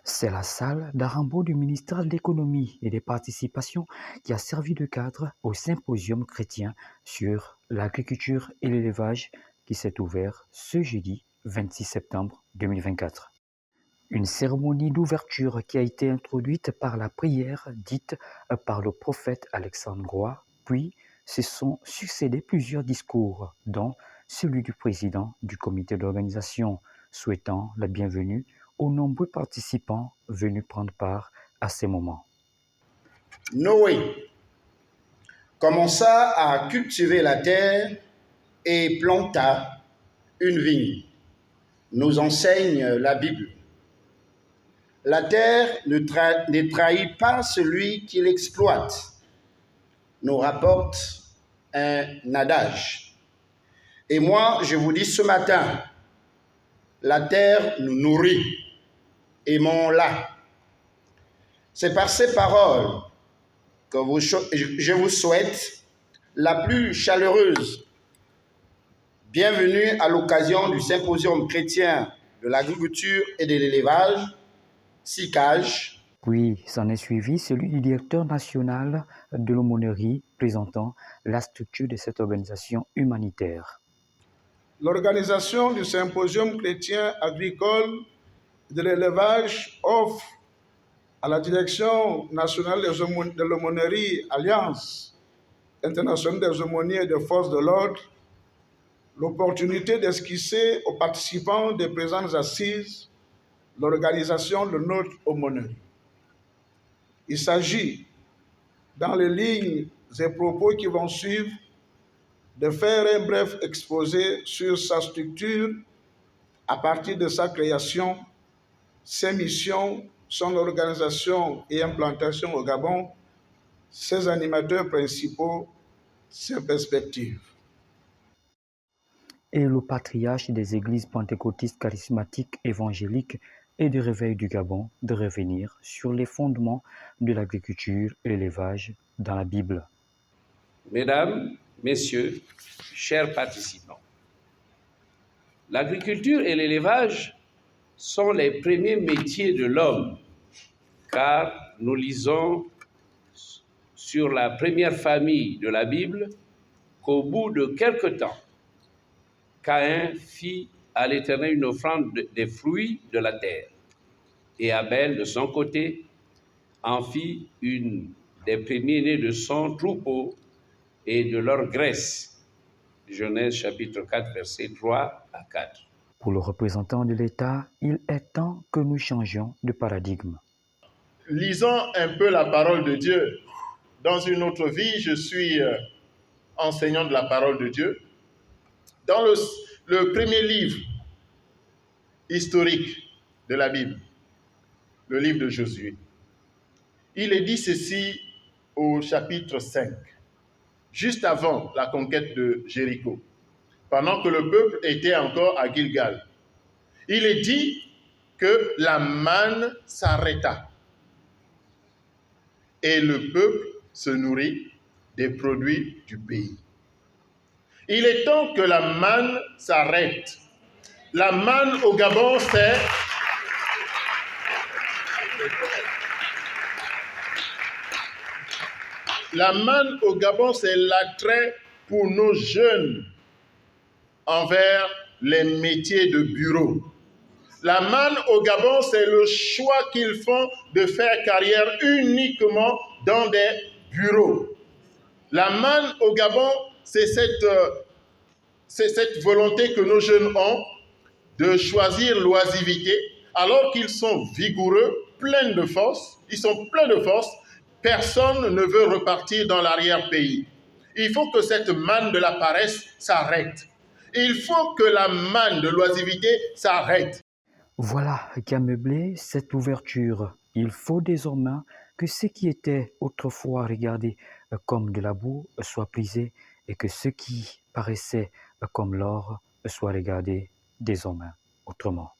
C'est la salle d'Arambo du ministère de l'Économie et des Participations qui a servi de cadre au symposium chrétien sur l'agriculture et l'élevage qui s'est ouvert ce jeudi 26 septembre 2024. Une cérémonie d'ouverture qui a été introduite par la prière dite par le prophète Alexandre Groix, puis se sont succédés plusieurs discours, dont celui du président du comité d'organisation, souhaitant la bienvenue aux nombreux participants venus prendre part à ces moments. Noé commença à cultiver la terre et planta une vigne, nous enseigne la Bible. La terre ne trahit pas celui qui l'exploite, nous rapporte un adage. Et moi, je vous dis ce matin, la terre nous nourrit, aimons-la. C'est par ces paroles que je vous souhaite la plus chaleureuse bienvenue à l'occasion du symposium chrétien de l'agriculture et de l'élevage, SICAGE. Puis s'en est suivi celui du directeur national de l'aumônerie présentant la structure de cette organisation humanitaire. L'organisation du symposium chrétien agricole de l'élevage offre à la direction nationale de l'aumônerie Alliance internationale des aumôniers et des forces de l'ordre l'opportunité d'esquisser aux participants des présentes assises l'organisation de notre aumônerie. Il s'agit, dans les lignes et propos qui vont suivre, de faire un bref exposé sur sa structure à partir de sa création, ses missions, son organisation et implantation au Gabon, ses animateurs principaux, ses perspectives. Et le patriarche des églises pentecôtistes charismatiques évangéliques et de réveil du Gabon de revenir sur les fondements de l'agriculture et l'élevage dans la Bible. Mesdames, Messieurs, chers participants, l'agriculture et l'élevage sont les premiers métiers de l'homme, car nous lisons sur la première famille de la Bible qu'au bout de quelque temps, Caïn fit à l'Éternel une offrande des fruits de la terre, et Abel, de son côté, en fit une des premiers-nés de son troupeau et de leur graisse. Genèse chapitre 4, versets 3 à 4. Pour le représentant de l'État, il est temps que nous changions de paradigme. Lisons un peu la parole de Dieu. Dans une autre vie, je suis enseignant de la parole de Dieu. Dans le premier livre historique de la Bible, le livre de Josué, il est dit ceci au chapitre 5, juste avant la conquête de Jéricho, pendant que le peuple était encore à Gilgal. Il est dit que la manne s'arrêta et le peuple se nourrit des produits du pays. Il est temps que la manne s'arrête. La manne au Gabon, c'est l'attrait pour nos jeunes envers les métiers de bureau. La manne au Gabon, c'est le choix qu'ils font de faire carrière uniquement dans des bureaux. La manne au Gabon, c'est cette volonté que nos jeunes ont de choisir l'oisiveté alors qu'ils sont vigoureux, pleins de force. Ils sont pleins de force. Personne ne veut repartir dans l'arrière-pays. Il faut que cette manne de la paresse s'arrête. Il faut que la manne de l'oisiveté s'arrête. Voilà qui a meublé cette ouverture. Il faut désormais que ce qui était autrefois regardé comme de la boue soit prisé et que ce qui paraissait comme l'or soit regardé désormais autrement.